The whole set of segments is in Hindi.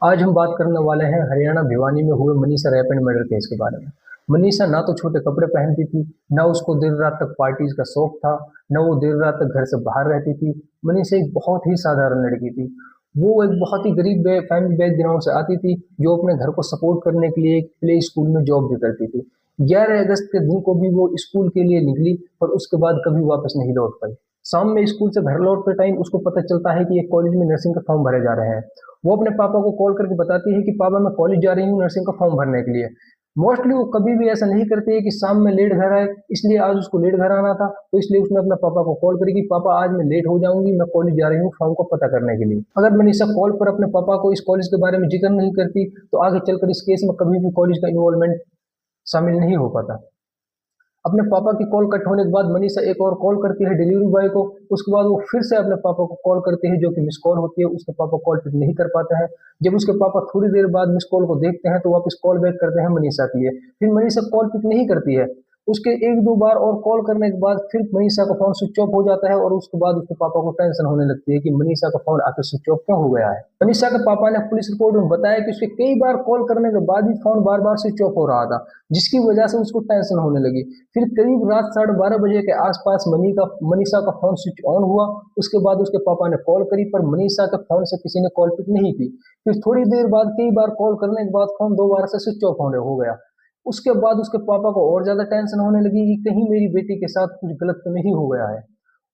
आज हम बात करने वाले हैं हरियाणा भिवानी में हुए Manisha rape and murder case के बारे में। मनीषा ना तो छोटे कपड़े पहनती थी, ना उसको देर रात तक पार्टीज का शौक था, न वो देर रात तक घर से बाहर रहती थी। मनीषा एक बहुत ही साधारण लड़की थी। वो एक बहुत ही गरीब फैमिली बैकग्राउंड से आती थी, जो अपने घर को सपोर्ट करने के लिए एक प्ले स्कूल में जॉब भी करती थी। 11 अगस्त के दिन को भी वो स्कूल के लिए निकली, पर उसके बाद कभी वापस नहीं लौट पाई। शाम में स्कूल से घर लौटते टाइम उसको पता चलता है कि एक कॉलेज में नर्सिंग का फॉर्म भरे जा रहे हैं। वो अपने पापा को कॉल करके बताती है कि पापा मैं कॉलेज जा रही हूँ नर्सिंग का फॉर्म भरने के लिए। मोस्टली वो कभी भी ऐसा नहीं करती है कि शाम में लेट घर आए, इसलिए आज उसको लेट घर आना था, तो इसलिए उसने अपने पापा को कॉल करी कि पापा आज मैं लेट हो जाऊंगी, मैं कॉलेज जा रही हूँ फॉर्म को पता करने के लिए। अगर मनीषा कॉल पर अपने पापा को इस कॉलेज के बारे में जिक्र नहीं करती, तो आगे चलकर इस केस में कभी भी कॉलेज का इन्वॉल्वमेंट शामिल नहीं हो पाता। अपने पापा की कॉल कट होने के बाद मनीषा एक और कॉल करती है डिलीवरी बॉय को। उसके बाद वो फिर से अपने पापा को कॉल करती है, जो कि मिस कॉल होती है। उसके पापा कॉल पिक नहीं कर पाते हैं। जब उसके पापा थोड़ी देर बाद मिस कॉल को देखते हैं, तो वापस कॉल बैक करते हैं मनीषा के लिए। फिर मनीषा कॉल पिक नहीं करती है। उसके एक दो बार और कॉल करने के बाद फिर मनीषा का फोन स्विच ऑफ हो जाता है, और उसके बाद उसके पापा को टेंशन होने लगती है कि मनीषा का फोन आकर स्विच ऑफ क्यों हो गया है। मनीषा के पापा ने पुलिस रिपोर्ट में बताया कि उसके कई बार कॉल करने के बाद भी फोन बार बार स्विच ऑफ हो रहा था, जिसकी वजह से उसको टेंशन होने लगी। फिर करीब रात 12:30 बजे के आसपास मनीषा का फोन स्विच ऑन हुआ। उसके बाद उसके पापा ने कॉल करी, पर मनीषा के फोन से किसी ने कॉल पिक नहीं की। फिर थोड़ी देर बाद कई बार कॉल करने के बाद फोन दोबारा से स्विच ऑफ होने हो गया। उसके बाद उसके पापा को और ज्यादा टेंशन होने लगी कि कहीं मेरी बेटी के साथ कुछ गलत तो नहीं हो गया है।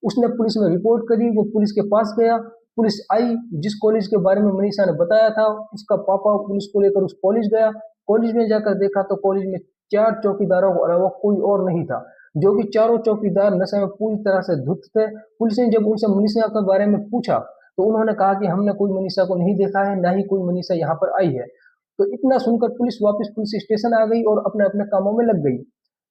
उसने पुलिस में रिपोर्ट करी, वो पुलिस के पास गया। पुलिस आई, जिस कॉलेज के बारे में मनीषा ने बताया था, उसका पापा पुलिस को लेकर उस कॉलेज गया। कॉलेज में जाकर देखा तो कॉलेज में 4 चौकीदारों के अलावा कोई और नहीं था, जो कि चारों चौकीदार नशे में पूरी तरह से धुत थे। पुलिस ने जब उनसे मनीषा के बारे में पूछा, तो उन्होंने कहा कि हमने कोई मनीषा को नहीं देखा है, ना ही कोई मनीषा यहाँ पर आई है। तो इतना सुनकर पुलिस वापस पुलिस स्टेशन आ गई और अपने अपने कामों में लग गई।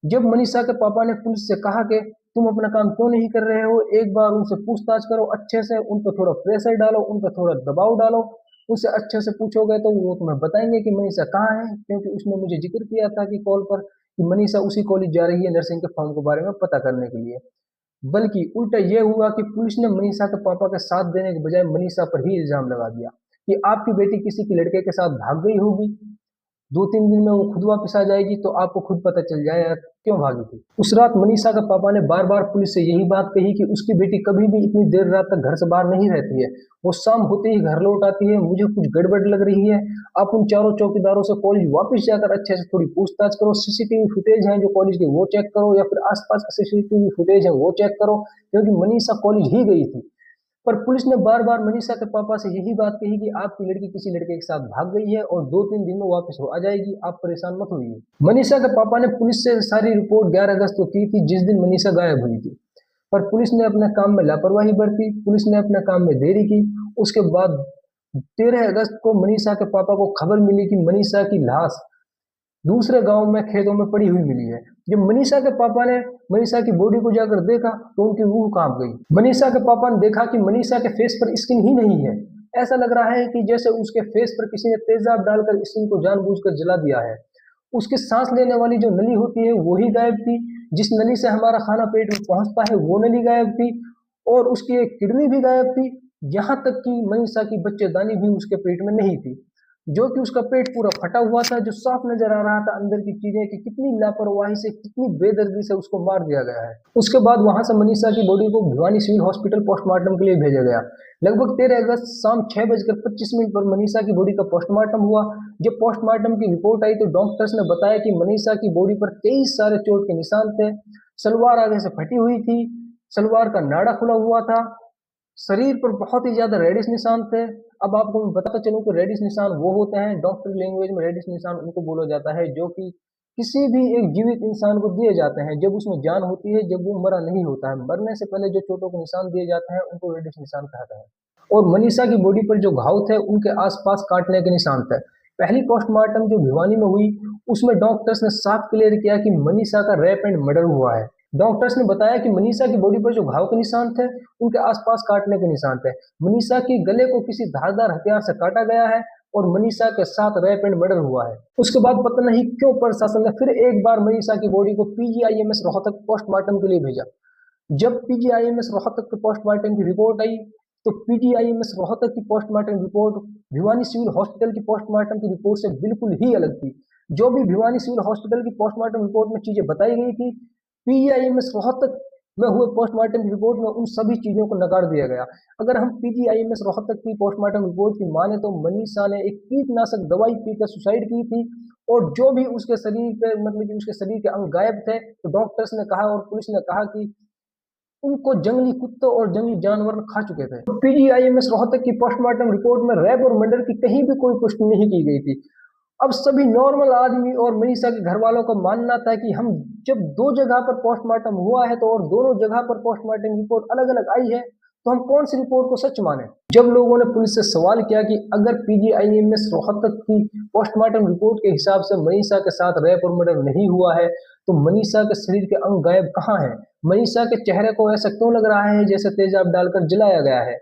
जब मनीषा के पापा ने पुलिस से कहा कि तुम अपना काम क्यों नहीं कर रहे हो, एक बार उनसे पूछताछ करो अच्छे से, उन पर थोड़ा प्रेशर डालो, उन पर थोड़ा दबाव डालो, उनसे अच्छे से पूछोगे तो वो तुम्हें बताएंगे कि मनीषा कहाँ है। क्योंकि उसने मुझे जिक्र किया था कि कॉल पर कि मनीषा उसी कॉलेज जा रही है नर्सिंग के फॉर्म के बारे में पता करने के लिए। बल्कि उल्टा यह हुआ कि पुलिस ने मनीषा के पापा के साथ देने के बजाय मनीषा पर ही इल्जाम लगा दिया कि आपकी बेटी किसी के लड़के के साथ भाग गई होगी, 2-3 दिन में वो खुद वापस आ जाएगी, तो आपको खुद पता चल जाएगा क्यों भागी थी। उस रात मनीषा का पापा ने बार बार पुलिस से यही बात कही कि उसकी बेटी कभी भी इतनी देर रात तक घर से बाहर नहीं रहती है, वो शाम होते ही घर लौट आती है, मुझे कुछ गड़बड़ लग रही है। आप उन चारों चौकीदारों से कॉलेज वापस जाकर अच्छे से थोड़ी पूछताछ करो, सीसीटीवी फुटेज है जो कॉलेज के वो चेक करो, या फिर आसपास का सीसीटीवी फुटेज है वो चेक करो, क्योंकि मनीषा कॉलेज ही गई थी। पर पुलिस ने बार बार मनीषा के पापा से यही बात कही कि आपकी लड़की किसी लड़के के साथ भाग गई है और 2-3 दिन में वापस आ जाएगी, आप परेशान मत होइए। मनीषा के पापा ने पुलिस से सारी रिपोर्ट 11 अगस्त को की थी, जिस दिन मनीषा गायब हुई थी। पर पुलिस ने अपने काम में लापरवाही बरती, पुलिस ने अपने काम में देरी की। उसके बाद 13 अगस्त को मनीषा के पापा को खबर मिली कि मनीषा की लाश दूसरे गांव में खेतों में पड़ी हुई मिली है। जब मनीषा के पापा ने मनीषा की बॉडी को जाकर देखा, तो उनकी रूह कांप गई। मनीषा के पापा ने देखा कि मनीषा के फेस पर स्किन ही नहीं है। ऐसा लग रहा है कि जैसे उसके फेस पर किसी ने तेजाब डालकर स्किन को जानबूझकर जला दिया है। उसकी सांस लेने वाली जो नली होती है वो ही गायब थी, जिस नली से हमारा खाना पेट में पहुंचता है वो नली गायब थी, और उसकी एक किडनी भी गायब थी। यहाँ तक कि मनीषा की बच्चेदानी भी उसके पेट में नहीं थी, जो कि उसका पेट पूरा फटा हुआ था, जो साफ नजर आ रहा था अंदर की चीजें कि कितनी लापरवाही से, कितनी बेदर्दी से उसको मार दिया गया है। उसके बाद वहां से मनीषा की बॉडी को भिवानी सिविल हॉस्पिटल पोस्टमार्टम के लिए भेजा गया। लगभग 13 अगस्त शाम 6:25 पर मनीषा की बॉडी का पोस्टमार्टम हुआ। जब पोस्टमार्टम की रिपोर्ट आई, तो डॉक्टर्स ने बताया कि मनीषा की बॉडी पर कई सारे चोट के निशान थे। सलवार आगे से फटी हुई थी, सलवार का नाड़ा खुला हुआ था, शरीर पर बहुत ही ज्यादा रेडिश निशान थे। अब आपको मैं बताता चलूं कि रेडिश निशान वो होते हैं, डॉक्टर लैंग्वेज में रेडिश निशान उनको बोला जाता है, जो कि किसी भी एक जीवित इंसान को दिए जाते हैं जब उसमें जान होती है, जब वो मरा नहीं होता है। मरने से पहले जो चोटों के निशान दिए जाते हैं उनको रेडिश निशान कहते हैं। और मनीषा की बॉडी पर जो घाव थे उनके आसपास काटने के निशान थे। पहली पोस्टमार्टम जो भिवानी में हुई, उसमें डॉक्टर्स ने साफ क्लियर किया कि मनीषा का रेप एंड मर्डर हुआ है। डॉक्टर्स ने बताया कि मनीषा की बॉडी पर जो घाव के निशान थे उनके आसपास काटने के निशान थे। मनीषा के गले को किसी धारदार हथियार से काटा गया है, और मनीषा के साथ रेप एंड मर्डर हुआ है। उसके बाद पता नहीं क्यों प्रशासन ने फिर एक बार मनीषा की बॉडी को पीजीआईएमएस रोहतक पोस्टमार्टम के लिए भेजा। जब पीजीआईएमएस रोहतक के पोस्टमार्टम की रिपोर्ट आई, तो पीजीआईएमएस रोहतक की postmortem report Bhiwani civil hospital की पोस्टमार्टम की रिपोर्ट से बिल्कुल ही अलग थी। जो भी भिवानी सिविल हॉस्पिटल की पोस्टमार्टम रिपोर्ट में चीजें बताई गई थी, पीजीआईएमएस रोहतक में हुए पोस्टमार्टम रिपोर्ट में उन सभी चीजों को नकार दिया गया। अगर हम पीजीआईएमएस रोहतक की पोस्टमार्टम रिपोर्ट की माने तो मनीषा ने एक कीटनाशक दवाई पीकर सुसाइड की थी, और जो भी उसके शरीर पे मतलब कि उसके शरीर के अंग गायब थे, तो डॉक्टर्स ने कहा और पुलिस ने कहा कि उनको जंगली कुत्तों और जंगली जानवर खा चुके थे। पीजीआईएमएस रोहतक की पोस्टमार्टम रिपोर्ट में रेप और मर्डर की कहीं भी कोई पुष्टि नहीं की गई थी। अब सभी नॉर्मल आदमी और मनीषा के घर वालों का मानना था कि हम जब दो जगह पर पोस्टमार्टम हुआ है तो और दोनों जगह पर पोस्टमार्टम रिपोर्ट अलग अलग आई है, तो हम कौन सी रिपोर्ट को सच माने। जब लोगों ने पुलिस से सवाल किया कि अगर पीजीआईएमएस रोहतक की पोस्टमार्टम रिपोर्ट के हिसाब से मनीषा के साथ रेप और मर्डर नहीं हुआ है, तो मनीषा के शरीर के अंग गायब कहाँ हैं? मनीषा के चेहरे को ऐसा क्यों लग रहा है जैसे तेजाब डालकर जलाया गया है?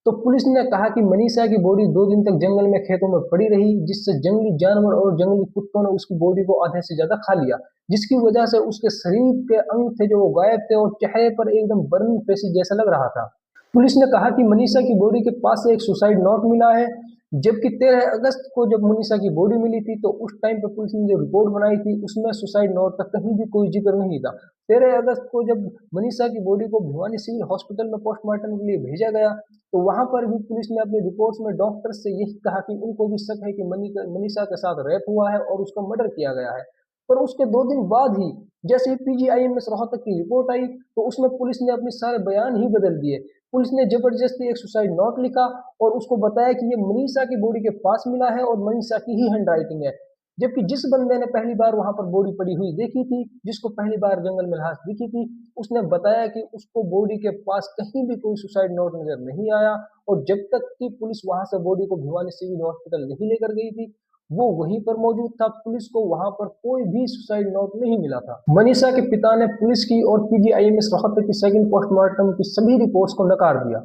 तो पुलिस ने कहा कि मनीषा की बॉडी 2 दिन तक जंगल में खेतों में पड़ी रही, जिससे जंगली जानवर और जंगली कुत्तों ने उसकी बॉडी को आधे से ज्यादा खा लिया, जिसकी वजह से उसके शरीर के अंग थे जो वो गायब थे और चेहरे पर एकदम बर्निंग फेसिस जैसा लग रहा था। पुलिस ने कहा कि मनीषा की बॉडी के पास से एक सुसाइड नोट मिला है, जबकि 13 अगस्त को जब मनीषा की बॉडी मिली थी तो उस टाइम पे पुलिस ने जो रिपोर्ट बनाई थी उसमें सुसाइड नोट का कहीं भी कोई जिक्र नहीं था। 13 अगस्त को जब मनीषा की बॉडी को भिवानी सिविल हॉस्पिटल में पोस्टमार्टम के लिए भेजा गया, तो वहां पर भी पुलिस ने अपनी रिपोर्ट्स में डॉक्टर्स से यही कहा कि उनको भी शक है कि मनीषा के साथ रेप हुआ है और उसका मर्डर किया गया है। पर उसके 2 दिन बाद ही जैसे ही पीजीआईएमएस रोहतक की रिपोर्ट आई, तो उसमें पुलिस ने अपने सारे बयान ही बदल दिए। पुलिस ने जबरदस्ती एक सुसाइड नोट लिखा और उसको बताया कि ये मनीषा की बॉडी के पास मिला है और मनीषा की ही हैंडराइटिंग है, जबकि जिस बंदे ने पहली बार वहां पर बॉडी पड़ी हुई देखी थी, जिसको पहली बार जंगल में लाश दिखी थी, उसने बताया कि उसको बॉडी के पास कहीं भी कोई सुसाइड नोट नजर नहीं आया, और जब तक कि पुलिस वहां से बॉडी को भिवानी सिविल हॉस्पिटल नहीं लेकर गई थी, वो वहीं पर मौजूद था। पुलिस को वहां पर कोई भी सुसाइड नोट नहीं मिला था। मनीषा के पिता ने पुलिस की और पीजीआईएमएस रोहतक की सेकंड पोस्टमार्टम की सभी रिपोर्ट्स को नकार दिया।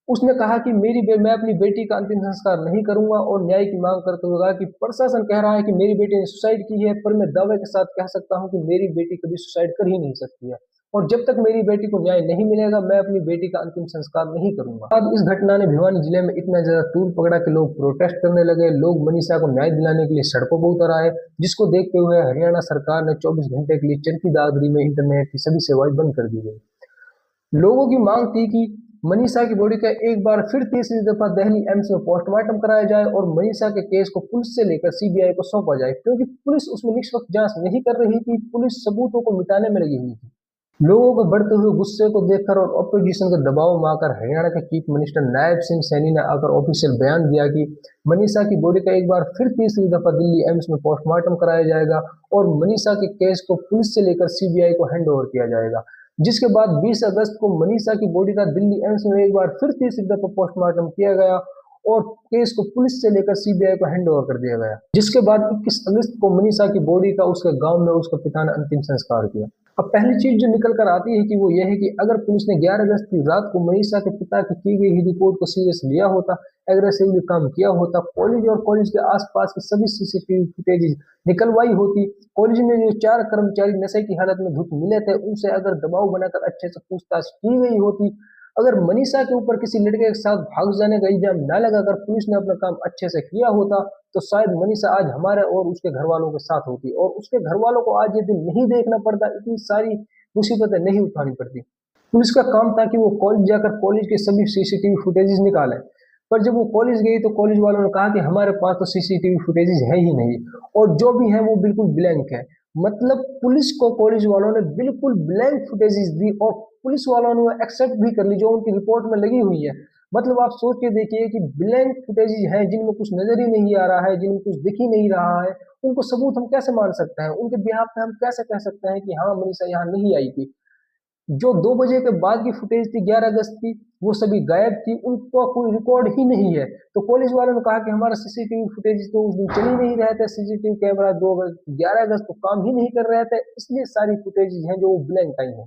उसने कहा कि मैं अपनी बेटी का अंतिम संस्कार नहीं करूंगा, और न्याय की मांग करते हुए कहा कि प्रशासन कह रहा है कि मेरी बेटी ने सुसाइड की है, पर मैं दावे के साथ कह सकता हूं कि मेरी बेटी कभी सुसाइड कर ही नहीं सकती है, और जब तक मेरी बेटी को न्याय नहीं मिलेगा मैं अपनी बेटी का अंतिम संस्कार नहीं करूंगा। अब इस घटना ने भिवानी जिले में इतना ज्यादा तूल पकड़ा कि लोग प्रोटेस्ट करने लगे। लोग मनीषा को न्याय दिलाने के लिए सड़कों पर उतर आए, जिसको देखते हुए हरियाणा सरकार ने 24 घंटे के लिए चरखी दादरी में इंटरनेट की सभी सेवाएं बंद कर दी गई। लोगों की मांग थी कि मनीषा की बॉडी का एक बार फिर तीसरी दफा दिल्ली एम्स में पोस्टमार्टम कराया जाए और मनीषा के केस को पुलिस से लेकर सीबीआई को सौंपा जाए, क्योंकि पुलिस उसमें निष्पक्ष जांच नहीं कर रही थी, पुलिस सबूतों को मिटाने में लगी हुई थी। लोगों के बढ़ते हुए गुस्से को देखकर और ऑपोजिशन का दबाव में आकर हरियाणा के चीफ मिनिस्टर नायब सिंह सैनी ने आकर ऑफिशियल बयान दिया कि मनीषा की बॉडी का एक बार फिर तीसरी दफा दिल्ली एम्स में पोस्टमार्टम कराया जाएगा और मनीषा के केस को पुलिस से लेकर सीबीआई को हैंड ओवर किया जाएगा। जिसके बाद 20 अगस्त को मनीषा की बॉडी का दिल्ली एम्स में एक बार फिर तीसरी दफा पोस्टमार्टम किया गया और केस को पुलिस से लेकर सीबीआई को हैंड ओवर कर दिया गया। जिसके बाद 21 अगस्त को मनीषा की बॉडी का उसके गांव में उसके पिता ने अंतिम संस्कार किया। अब पहली चीज जो निकल कर आती है कि वो यह है कि अगर पुलिस ने 11 अगस्त की रात को मनीषा के पिता की गई रिपोर्ट को सीरियस लिया होता, एग्रेसिवली काम किया होता, कॉलेज और कॉलेज के आसपास की सभी सीसीटीवी फुटेज निकलवाई होती, कॉलेज में जो 4 कर्मचारी नशे की हालत में धुत मिले थे उनसे अगर दबाव बनाकर अच्छे से पूछताछ की गई होती, अगर मनीषा के ऊपर किसी लड़के के साथ भाग जाने का इल्जाम न लगाकर पुलिस ने अपना काम अच्छे से किया होता, तो शायद मनीषा आज हमारे और उसके घर वालों के साथ होती और उसके घर वालों को आज ये दिन नहीं देखना पड़ता, इतनी सारी मुसीबतें नहीं उठानी पड़ती। पुलिस का काम था कि वो कॉलेज जाकर कॉलेज के सभी सीसीटीवी फुटेजेस निकालें, पर जब वो कॉलेज गई तो कॉलेज वालों ने कहा कि हमारे पास तो सीसीटीवी फुटेजेस है ही नहीं, और जो भी है वो बिल्कुल ब्लैंक है। मतलब पुलिस को कॉलेज वालों ने बिल्कुल ब्लैंक फुटेजेस दी और पुलिस वालों ने एक्सेप्ट भी कर ली जो उनकी रिपोर्ट में लगी हुई है। मतलब आप सोच के देखिए कि ब्लैंक फुटेजेस हैं जिनमें कुछ नजर ही नहीं आ रहा है, जिनमें कुछ दिख ही नहीं रहा है, उनको सबूत हम कैसे मान सकते हैं? उनके बिहाफ पे हम कैसे कह सकते हैं कि हाँ मनीषा यहाँ नहीं आई थी? जो 2 बजे के बाद की फुटेज थी 11 अगस्त की, वो सभी गायब थी, उनका कोई रिकॉर्ड ही नहीं है। तो कॉलेज वालों ने कहा कि हमारा सीसीटीवी फुटेज तो उस दिन चल ही नहीं रहे थे, सीसीटीवी कैमरा 11 अगस्त को काम ही नहीं कर रहे थे, इसलिए सारी फुटेज हैं जो ब्लैंक आई है।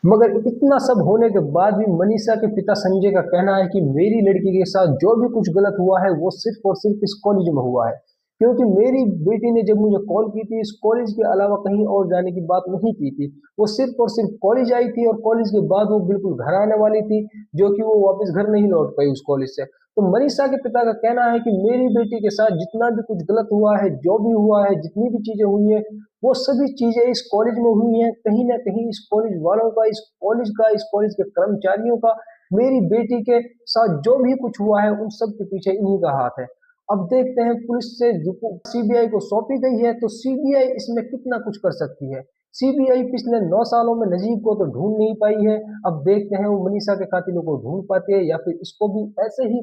मगर इतना सब होने के बाद भी मनीषा के पिता संजय का कहना है कि मेरी लड़की के साथ जो भी कुछ गलत हुआ है वो सिर्फ और सिर्फ इस कॉलेज में हुआ है, क्योंकि मेरी बेटी ने जब मुझे कॉल की थी, इस कॉलेज के अलावा कहीं और जाने की बात नहीं की थी। वो सिर्फ़ और सिर्फ़ कॉलेज आई थी और कॉलेज के बाद वो बिल्कुल घर आने वाली थी, जो कि वो वापस घर नहीं लौट पाई उस कॉलेज से। तो मनीषा के पिता का कहना है कि मेरी बेटी के साथ जितना भी कुछ गलत हुआ है, जो भी हुआ है, जितनी भी चीज़ें हुई हैं, वो सभी चीज़ें इस कॉलेज में हुई हैं। कहीं न कहीं इस कॉलेज वालों का, इस कॉलेज के कर्मचारियों का, मेरी बेटी के साथ जो भी कुछ हुआ है, उन सब के पीछे इन्हीं का हाथ है। अब देखते हैं पुलिस से रिपोर्ट सीबीआई को सौंपी गई है, तो सीबीआई इसमें कितना कुछ कर सकती है। सीबीआई पिछले 9 सालों में नजीब को तो ढूँढ नहीं पाई है। अब देखते हैं वो मनीषा के कातिलों को ढूँढ पाती है या फिर इसको भी ऐसे ही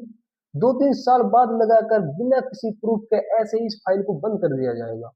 2-3 साल बाद लगाकर बिना किसी प्रूफ के ऐसे ही इस फाइल को बंद कर दिया जाएगा।